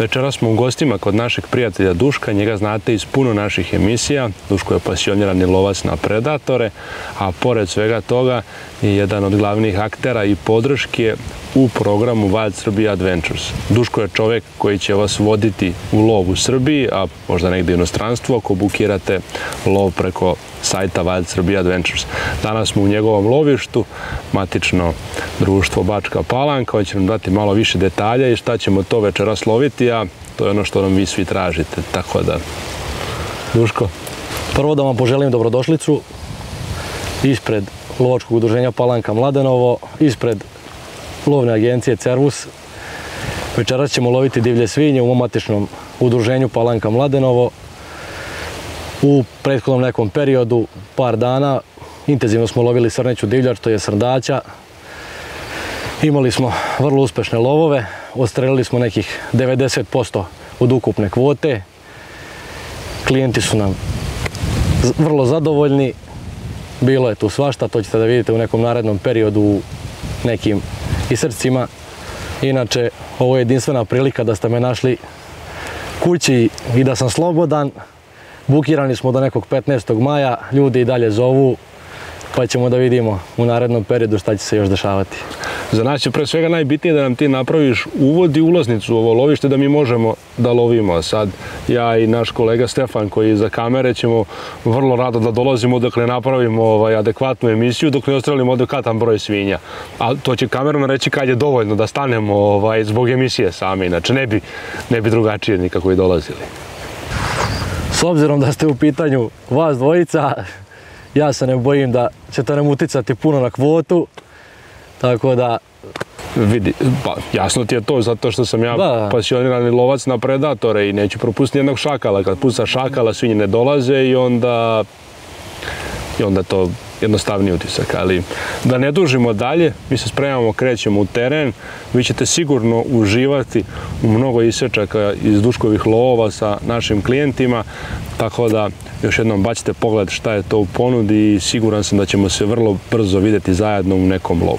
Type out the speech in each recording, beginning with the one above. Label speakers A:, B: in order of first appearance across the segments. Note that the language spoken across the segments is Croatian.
A: Večeras smo u gostima kod našeg prijatelja Duška, njega znate iz puno naših emisija. Duško je pasionirani lovac na predatore, a pored svega toga je jedan od glavnih aktera i podrške u programu Wild Serbia Adventures. Duško je čovjek koji će vas voditi u lov u Srbiji, a možda negdje u inostranstvu ako bukirate lov preko sajta Wild Serbia Adventures. Danas smo u njegovom lovištu, matično društvo Bačka Palanka, koji će nam dati malo više detalja i šta ćemo to večeras loviti, a to je ono što nam vi svi tražite. Tako da, Duško.
B: Prvo da vam poželim dobrodošlicu ispred lovačkog udruženja Palanka Mladenovo, ispred lovne agencije Cervus. Večeras ćemo loviti divlje svinje u mom matičnom udruženju Palanka Mladenovo. U prethodnom nekom periodu, par dana, intenzivno smo lovili srneću divljač, to je srndaća. Imali smo vrlo uspešne lovove, odstrelili smo nekih 90% od ukupne kvote. Klijenti su nam vrlo zadovoljni, bilo je tu svašta, to ćete da vidite u nekom narednom periodu u nekim isrcima. Inače, ovo je jedinstvena prilika da ste me našli kući i da sam slobodan. Bukirani smo do nekog 15. maja, ljudi i dalje zovu, pa ćemo da vidimo u narednom periodu šta će se još dešavati.
A: Za nas je pre svega najbitnije da nam ti napraviš uvod i ulaznicu u ovo lovište da mi možemo da lovimo. Sad ja i naš kolega Stefan koji je iza kamere ćemo vrlo rado da dolazimo dok ne napravimo adekvatnu emisiju, dok ne ostrelimo adekvatan broj svinja. A to će kamerom reći kad je dovoljno da stanemo zbog emisije same, inače ne bi drugačije nikako i dolazili.
B: S obzirom da ste u pitanju vas dvojica, ja se ne bojim da ćete nam uticati puno na kvotu, tako da...
A: Vidi, pa jasno ti je to, zato što sam ja pasionirani lovac na predatore i neću propustiti jednog šakala. Kad puca šakala, svinje ne dolaze i onda to jednostavni utisak, ali da ne dužimo dalje, mi se spremamo, krećemo u teren, vi ćete sigurno uživati u mnogo isečaka iz Duškovih lovova sa našim klijentima, tako da još jednom bacite pogled šta je to u ponudi i siguran sam da ćemo se vrlo brzo vidjeti zajedno u nekom lovu.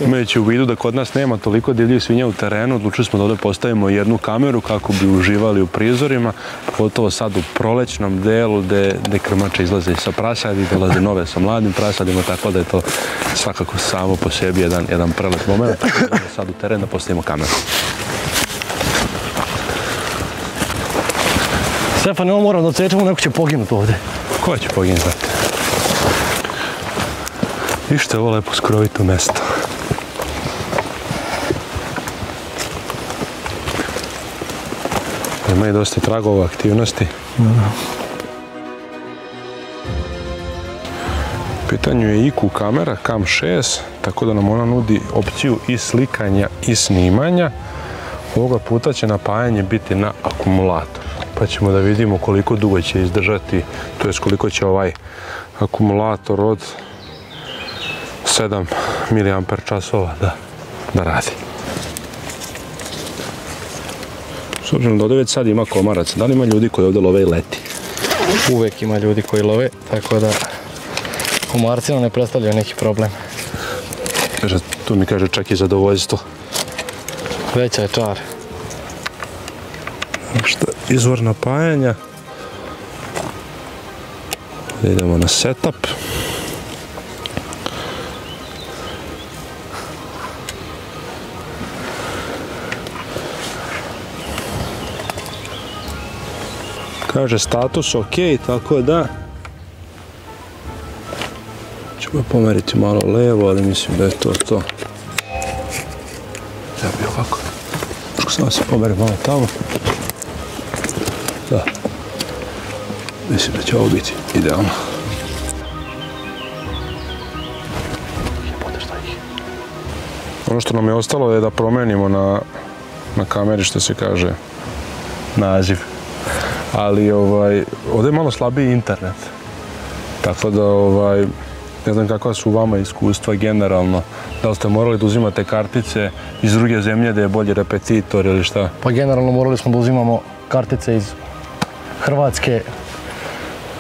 A: Imajući u vidu da kod nas nema toliko divljih svinja u terenu, odlučili smo da ovdje postavimo jednu kameru kako bi uživali u prizorima, pogotovo sad u prolećnom delu gde krmače izlaze i sa prasadi, dolaze nove sa mladim prasadima, tako da je to svakako samo po sebi jedan prelep moment. Tako da sad u teren da postavimo kameru.
B: Stefan, ovo moram da odsečemo, neko će poginuti ovdje.
A: Ko će poginuti? Vište, ovo lepo skrovito mesto. Ima i dosta tragova aktivnosti. U pitanju je IQ kamera Cam 6, tako da nam ona nudi opciju i slikanja i snimanja. Ovoga puta će napajanje biti na akumulator, pa ćemo da vidimo koliko dugo će izdržati, to jest koliko će ovaj akumulator od 7 mAh da radi. S obzirom da ovdje već sad ima komaraca, da li ima ljudi koji ovdje love i leti?
B: Uvijek ima ljudi koji love, tako da komarci nam ne predstavljaju neki problem.
A: Tu mi kaže čak i zadovoljstvo.
B: Veća je čar.
A: Izvor napajanja. Idemo na setup. Kaže status ok, tako da ćemo pomeriti malo levo, ali mislim da je to. Da bi ovako. Samo se pomeri malo tamo. Da. Mislim da će ovo biti idealno. Ono što nam je ostalo je da promenimo na kameri, što se kaže, naziv. Ali ovdje je malo slabiji internet. Tako da ne znam kakva su vama iskustva generalno. Da li ste morali da uzimate kartice iz druge zemlje da je bolji repetitor ili šta?
B: Pa generalno morali smo da uzimamo kartice iz Hrvatske,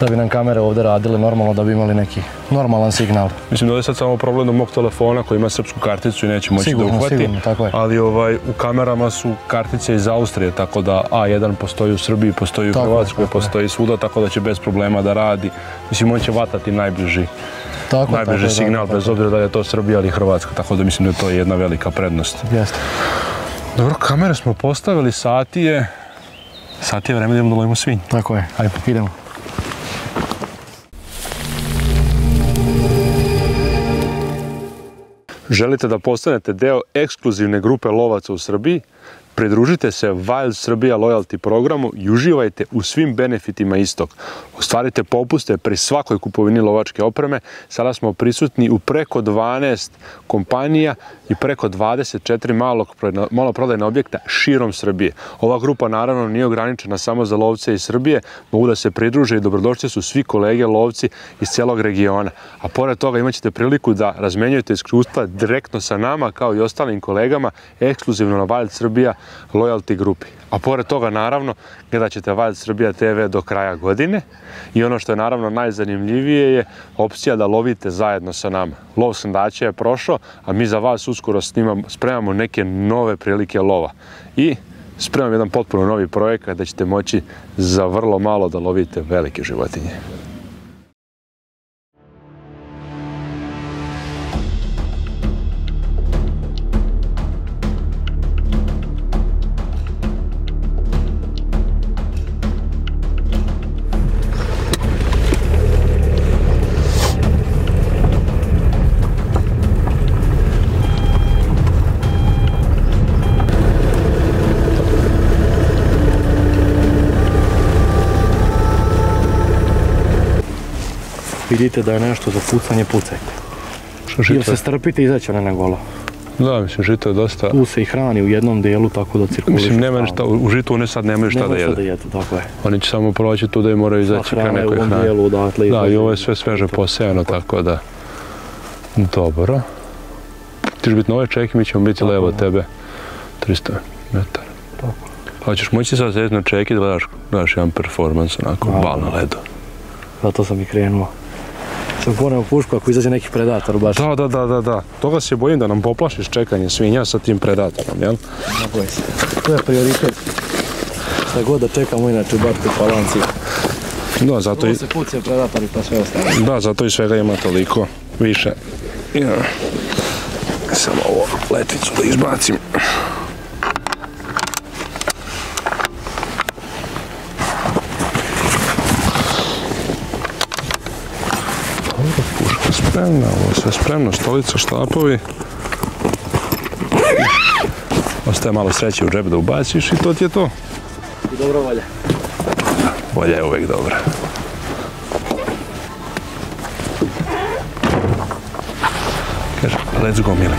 B: da bi nam kamere ovdje radile normalno, da bi imali neki normalan signal.
A: Mislim da je sad samo problem do mog telefona koji ima srpsku karticu i neće moći da uhvati.
B: Sigurno, tako je.
A: Ali u kamerama su kartice iz Austrije, tako da A1 postoji u Srbiji, postoji u Hrvatskoj, postoji svuda, tako da će bez problema da radi. Mislim, on će vatati najbliži signal, bez obzira da je to Srbija ili Hrvatska, tako da mislim da je to jedna velika prednost.
B: Jeste.
A: Dobro, kamere smo postavili, sati je vreme da idemo da lovimo svinj.
B: Tako je, ajde, idemo.
A: Želite da postanete deo ekskluzivne grupe lovaca u Srbiji? Pridružite se Wild Srbija Loyalty programu i uživajte u svim benefitima istog. Ostvarite popuste pri svakoj kupovini lovačke opreme. Sada smo prisutni u preko 12 kompanija i preko 24 maloprodajna objekta širom Srbije. Ova grupa naravno nije ograničena samo za lovce iz Srbije, mogu da se pridruže i dobrodošli su svi kolege lovci iz cijelog regiona. A pored toga imat ćete priliku da razmenjujete iskustva direktno sa nama kao i ostalim kolegama ekskluzivno na Wild Srbija Loyalty grupi. A pored toga naravno gledat ćete Wild Srbija TV do kraja godine i ono što je naravno najzanimljivije je opcija da lovite zajedno sa nama. Lov sandača je prošao, a mi za vas uskoro spremamo neke nove prilike lova. I spremam jedan potpuno novi projekat da ćete moći za vrlo malo da lovite velike životinje.
B: Vidite da je nešto za pucanje, pucajte. Ili se strpite i izaći na golo.
A: Da, mislim, žito je dosta...
B: Tu se i hrani u jednom dijelu, tako da cirkuliš.
A: Mislim, nema ništa, u žitu one sad nemaju šta da jedu.
B: Tako je.
A: Oni će samo proći tu da i moraju izaći ka nekoj hrani.
B: Dijelu,
A: da, i ovo je sve sveže posejano, tako da... Dobro. Ti ćeš biti na ovoj čeki, mi ćemo biti levo od tebe. 300 metara.
B: Tako.
A: Pa ćeš moći sad sedeti na čeki da daš jedan performans, onako, bal na ledu.
B: Zato sam i krenuo. Sam poneo pušku ako izađe neki predator baš.
A: Da. Toga se bojim da nam poplašiš čekanje svinja sa tim predatorom, jel?
B: Ne boj se. To je prioritet. Šta god da čekamo inače u Bačkoj Palanci.
A: Da, zato
B: ovo se pucaju predatori pa sve ostane.
A: Da, zato i svega ima toliko više. Ja. Samo ovo letvicu da izbacim. Puška spremna, ovo sve spremno, stolica, štapovi. Ostaje malo sreće u džep da ubaciš i to ti je to.
B: I dobra volja.
A: Volja je uvek dobra. Kaže, let's go, mili.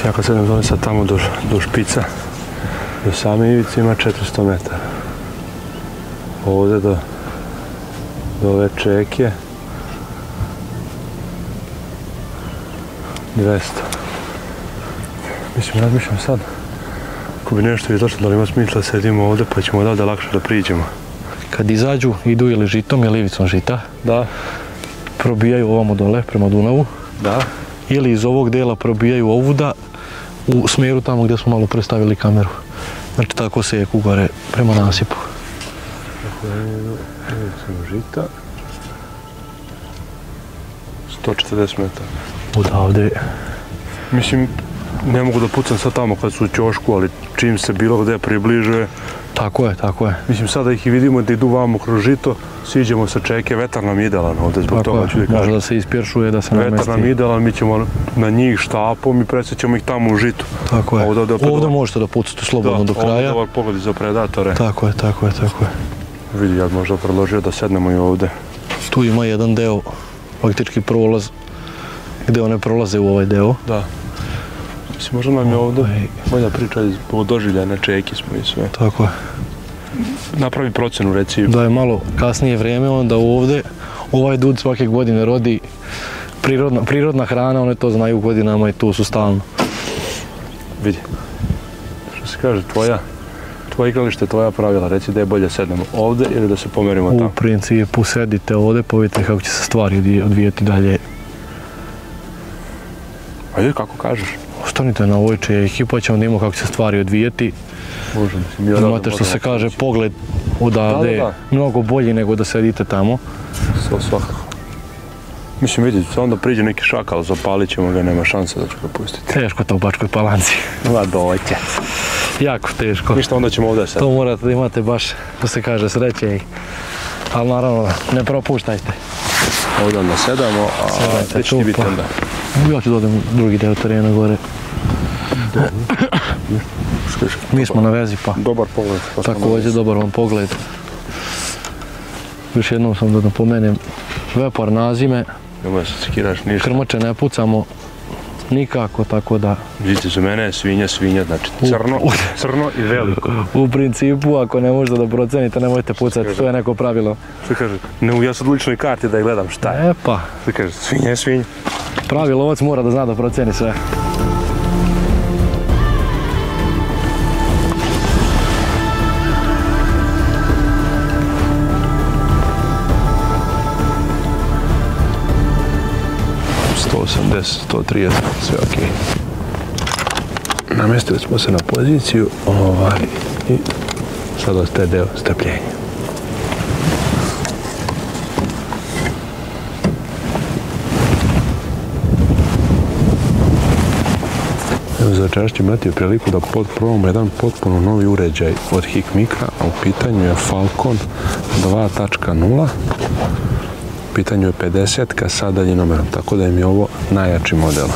A: Ja kad sedem zove sad tamo do špica, do same ivice ima 400 metara. Ovdje do ove čeke 200. Mislim, razmišljam sad, ako bi nešto izašlo, da li ima smisla da sedimo ovdje pa ćemo odavde lakše da priđemo.
B: Kad izađu, idu ili žitom ili ivicom žita.
A: Da.
B: Probijaju ovamo dole prema Dunavu.
A: Da.
B: Ili iz ovog dela probijaju ovuda u smjeru tamo gdje smo malo prestavili kameru. Znači tako seku gore prema nasipu.
A: Tako je, ivicom žita. 140 metara.
B: Odavde.
A: Mislim, ne mogu da pucam sad tamo kad su u ćošku, ali čim se bilo gdje približe,
B: Tako je, tako je.
A: Mislim, sada ih i vidimo da idu vamo kroz žito, siđemo sa čeke, vetar nam je idealan ovdje, zbog toga ću da kažem.
B: Može da se ispjeršuje, da se namesti.
A: Vetar nam je idealan, mi ćemo na njih štapom i presjećemo ih tamo u žitu.
B: Tako je. Ovdje možete da pucate slobodno do kraja.
A: Ovdje pogledi za predatore.
B: Tako je, tako je, tako je.
A: Vidi, ja bih možda predložio da sednemo i ovdje.
B: Tu ima jedan deo, faktički prolaz, gdje one prolaze u ovaj deo.
A: Da. Mislim, možda nam je ovdje bolja priča zbog doživljaja na čeki smo i sve.
B: Tako je.
A: Napravi procenu, reci.
B: Da je malo kasnije vrijeme, onda ovdje ovaj dud svake godine rodi prirodna hrana, one to znaju godinama i tu su stalno.
A: Vidi. Što se kaže, tvoje igralište, tvoja pravila, reci da je bolje sednemo ovdje ili da se pomerimo tamo.
B: U principu sedite ovdje, pa vidite kako će se stvari odvijeti dalje.
A: Ajde, kako kažeš?
B: Ostanite na ovoj čeki, pa ćemo da imamo kako će se stvari odvijeti. Imate što se kaže pogled odavde je mnogo bolji nego da sedite tamo.
A: Svakako. Mislim, vidite, onda priđe neki šakal, zapalit ćemo ga, nema šanse da ću ga pustiti.
B: Teško to u Bačkoj Palanci.
A: Dođe.
B: Jako teško.
A: Ništa, onda ćemo ovdje sedeti.
B: To morate da imate baš, što se kaže, sreće. Ali naravno, ne propuštajte.
A: Ovdje onda sedamo, a gdje će ti biti onda?
B: Ja ću dodam drugi deo terena gore. Mi smo na vezi pa.
A: Dobar pogled.
B: Također dobar vam pogled. Još jednom sam da napomenem, vepar nazime.
A: Nemoj se cikiraš ništa.
B: Krmače ne pucamo nikako, tako da...
A: Vidite, za mene je svinja, znači crno i veliko.
B: U principu, ako ne možete da procenite, nemojte pucati, to je neko pravilo.
A: Što kaže, ne, ja sad u ličnoj karti da je gledam šta je.
B: E pa.
A: Što kaže, svinja je svinja.
B: Pravi lovac mora da zna da proceni sve.
A: ...180, 130, sve ok. Namestili smo se na poziciju i sad ostaje deo strpljenja. Evo, za večeras ću imati priliku da probamo jedan potpuno novi uređaj od Hikmika, a u pitanju je Falcon 2.0. U pitanju je 50 sa daljinomerom, tako da im je ovo najjači model.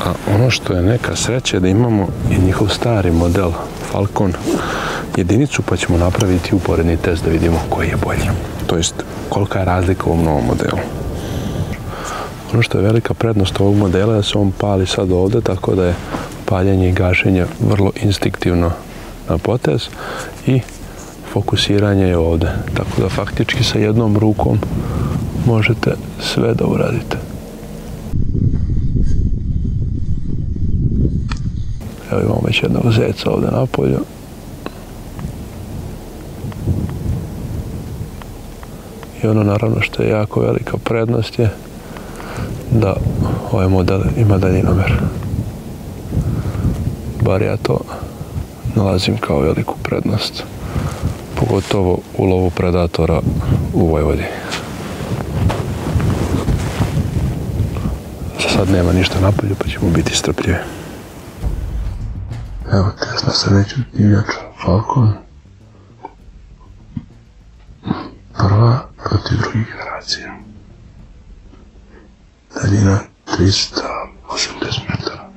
A: A ono što je neka sreća je da imamo i njihov stari model Falcon jedinicu, pa ćemo napraviti uporedni test da vidimo koji je bolji. To jest, kolika je razlika u ovom novom modelu. Ono što je velika prednost ovog modela je da se on pali sad ovdje, tako da je paljenje i gašenje vrlo instinktivno na potez i fokusiranje je ovdje. Tako da faktički sa jednom rukom možete sve da uradite. Evo imamo već jednog zeca ovdje na polju. I ono naravno što je jako velika prednost je da ovaj model ima daljinomer. Bar ja to nalazim kao veliku prednost. Pogotovo u lovu predatora u Vojvodini. Za sad nema ništa napolju, pa ćemo biti strpljivi. Evo test na sljedeću divljaču Falcon. Prva protiv drugih generacija. Daljina 380 metara.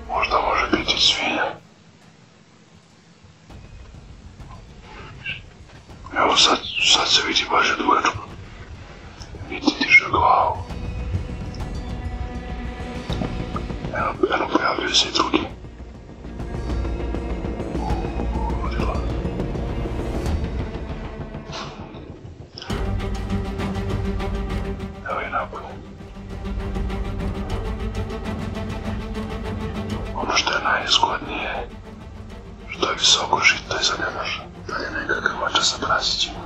A: Možda može biti svinja. Evo sad se vidi baš dugačko. Vidi diže glavu. Eno pojavljuje se i drugi. Ludilo. Evo je napolje. Ono što je najzgodnije, što je visoko žito i sad ne može dalje nekakav mača sa prasićima.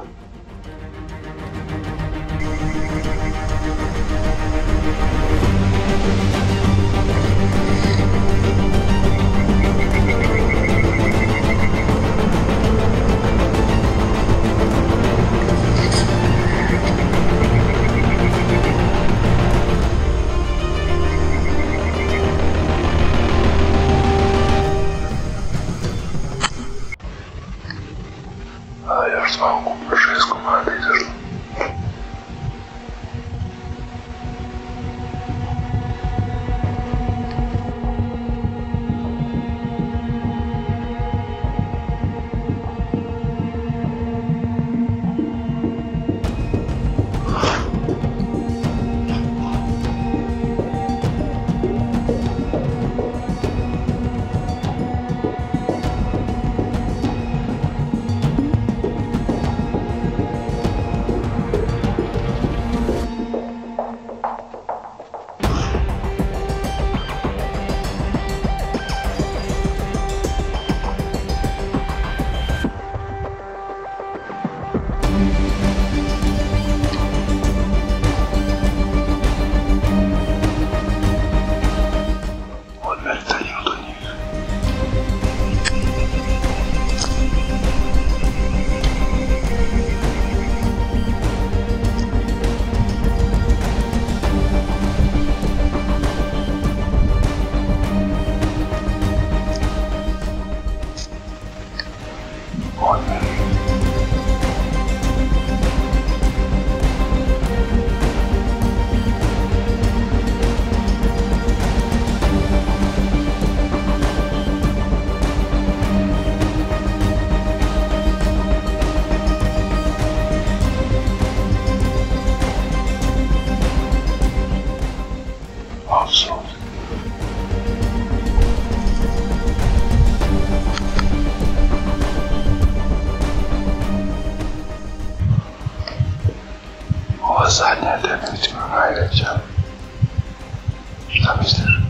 C: četnicima najveća. Šta misliš?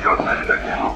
C: I od mene da njenu.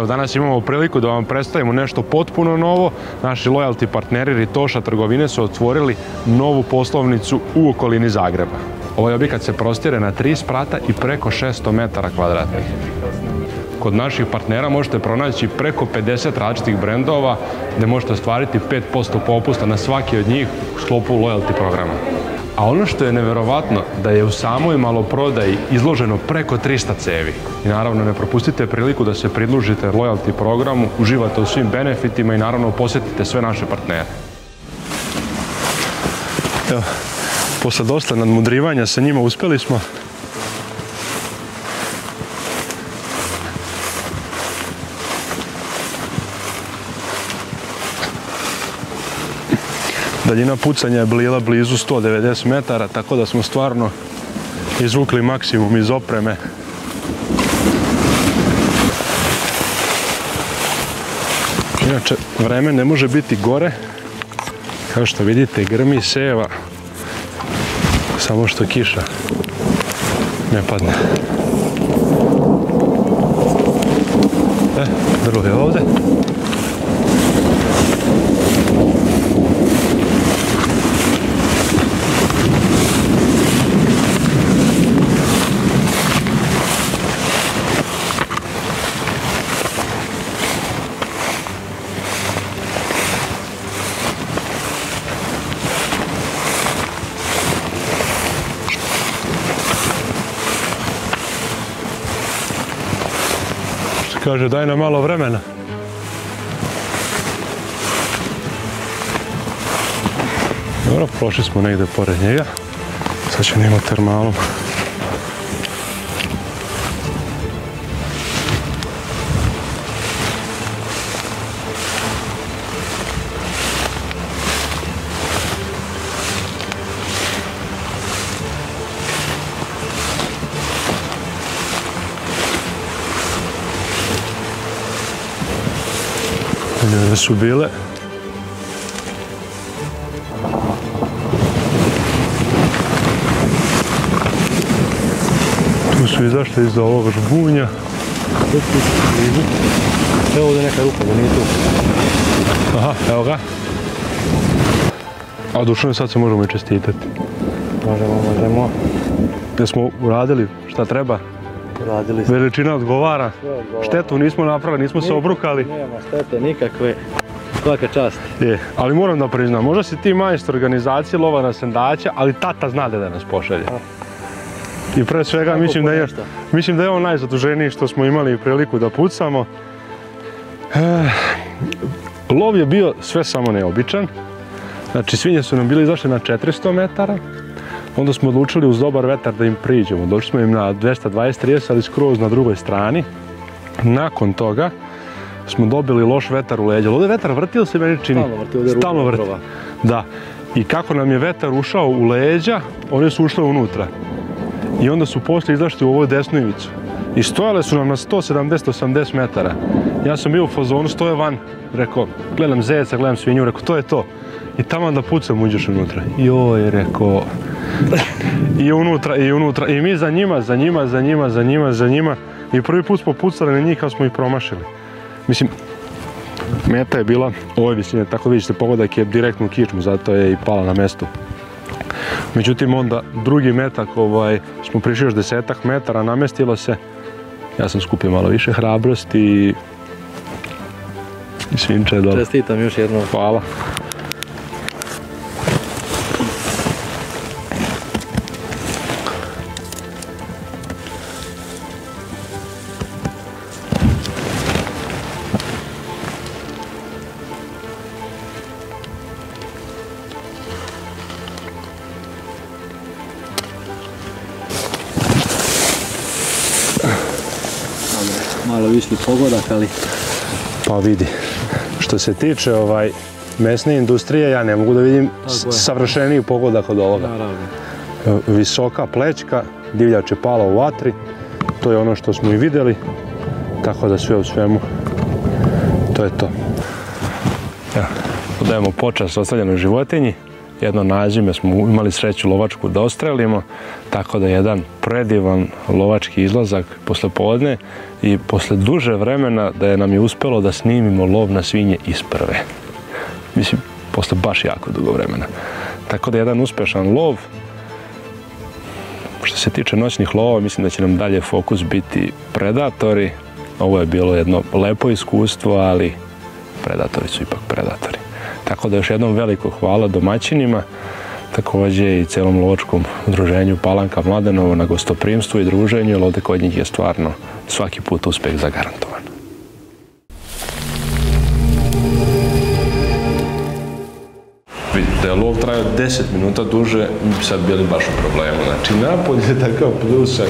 A: danas imamo priliku da vam predstavimo nešto potpuno novo. Naši lojalti partneri Ritoša trgovine su otvorili novu poslovnicu u okolini Zagreba. Ovaj objekat se prostire na 3 sprata i preko 600 metara kvadratnih. Kod naših partnera možete pronaći preko 50 različitih brendova gdje možete ostvariti 5% popusta na svaki od njih u sklopu lojalti programa. A ono što je neverovatno da je u samoj maloprodaji izloženo preko 300 cevi. I naravno ne propustite priliku da se pridružite lojalti programu, uživate u svim benefitima i naravno posjetite sve naše partnere. Evo, posle dosta nadmudrivanja sa njima uspjeli smo. Daljina pucanja je bila blizu 190 metara, tako da smo stvarno izvukli maksimum iz opreme. Inače, vreme ne može biti gore. Kao što vidite, grmi, seva, samo što kiša ne padne. Drvo je ovdje. Kaže, daj nam malo vremena. Dobro, prošli smo negdje pored njega. Sad ćemo imati termalom. Gdje su bile. Tu su izašli iz ovog žbunja.
B: Evo ovdje neka rupa, da nije tu.
A: Aha, evo ga. A Dušane, sad se možemo i čestitati.
B: Možemo.
A: Gdje smo uradili šta treba?
B: Uradili smo.
A: Veličina odgovara. Štetu nismo napravili, nismo se obrukali.
B: Nema štete nikakve. Svaka čast.
A: Je, ali moram da priznam, možda si ti majstor organizacije lova na sendača, ali tata zna da nas pošalje. I pre svega mislim da je on najzaduženiji što smo imali priliku da pucamo. Lov je bio sve samo neobičan. Znači, svinje su nam bili izašli na 400 metara. Onda smo odlučili uz dobar vetar da im priđemo. Došli smo im na 220-30, ali skroz na drugoj strani. Nakon toga smo dobili loš vetar u leđa. Ovdje vetar vrtio se, meni čini. Stalno vrti. Da. I kako nam je vetar ušao u leđa, one su ušle unutra. I onda su poslije izašli u ovu desnu ivicu. I stojale su nam na 170-80 metara. Ja sam bio u fazonu, stoje van. Rekao, gledam zeca, gledam svinju, rekao, to je to. I tamo da pucam uđeš unutra. Joj, rekao. I unutra. I mi za njima. I prvi put smo pucali na njih kad smo ih promašili. Mislim, meta je bila ove visine, tako vidite, pogodak je direktno u kičmu, zato je i pala na mestu. Međutim, onda drugi metak, smo prišli još 10 metara, namestilo se. Ja sam skupio malo više hrabrosti i svinče je dobro.
B: Čestitam još jednom.
A: Hvala.
B: Malo višli pogodak, ali...
A: Pa vidi, što se tiče mesne industrije, ja ne mogu da vidim savršeniji pogodak od ovoga.
B: Naravno.
A: Visoka plećka, divljač je pala u vatri, to je ono što smo i vidjeli, tako da sve u svemu, to je to. Evo, dajemo počast ostavljenoj životinji jedno nazime smo imali sreću lovačku da ostrelimo, tako da jedan predivan lovački izlazak posle podne i posle duže vremena da nam je uspelo da snimimo lov na svinje iz prve. Mislim, posle baš jako dugo vremena. Tako da jedan uspešan lov. Što se tiče noćnih lova, mislim da će nam dalje fokus biti predatori. Ovo je bilo jedno lepo iskustvo, ali predatori su ipak predatori. Tako da još jednom veliko hvala domaćinima, također i celom lovačkom udruženju Palanka Mladenovo na gostoprimstvu i druženju, jer ovdje kod njih je stvarno svaki put uspeh zagarantovan. Vidite, da je lov trajao 10 minuta duže, mi bi sad bili baš u problemu. Znači, napolje je takav pljusak.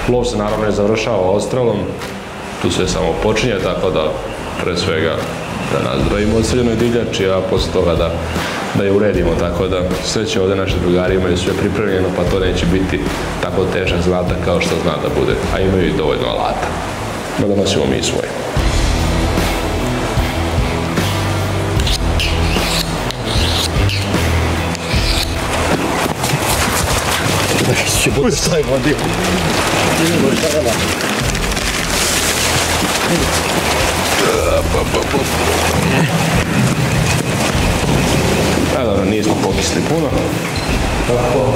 A: Lov se naravno je završao odstrelom, tu sve samo počinje, tako da pre svega da nazdravimo odstreljenoj divljači, a posle toga da je uredimo, tako da sve će ovdje naši drugari imaju sve pripremljeno, pa to neće biti tako težak zadatak kao što zna da bude, a imaju i dovoljno alata. Da nosimo mi i svoje.
B: Pustaj vodi.
A: A dobro, nismo pokisli puno. Tako.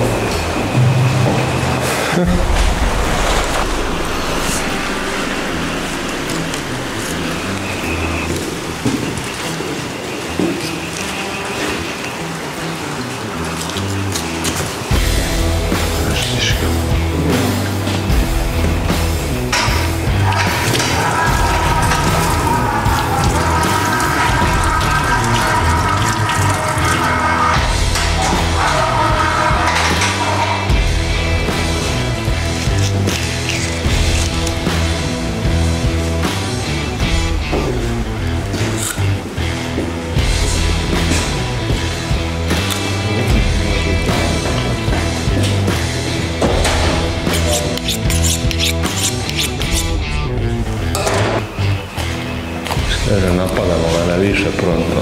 A: Napadamo ga na više prontno.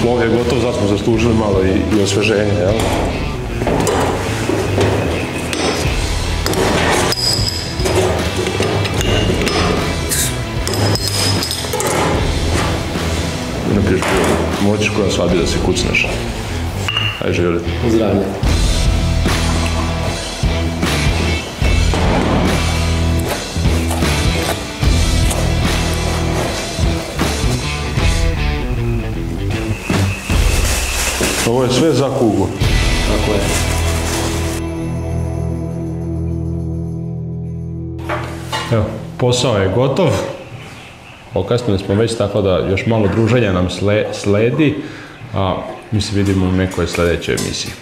A: Lov je gotov, zato smo zaslužili malo i osveženje, jel? Ne piješ pivo, moćeš koja svadbi da se kucneš. Ajde, živjeli.
B: Zdravlje.
A: Ovo je sve za kugu.
B: Tako je.
A: Evo, posao je gotov. Okasnili smo već, tako da još malo druženja nam sledi, a mi se vidimo u nekoj sljedećoj emisiji.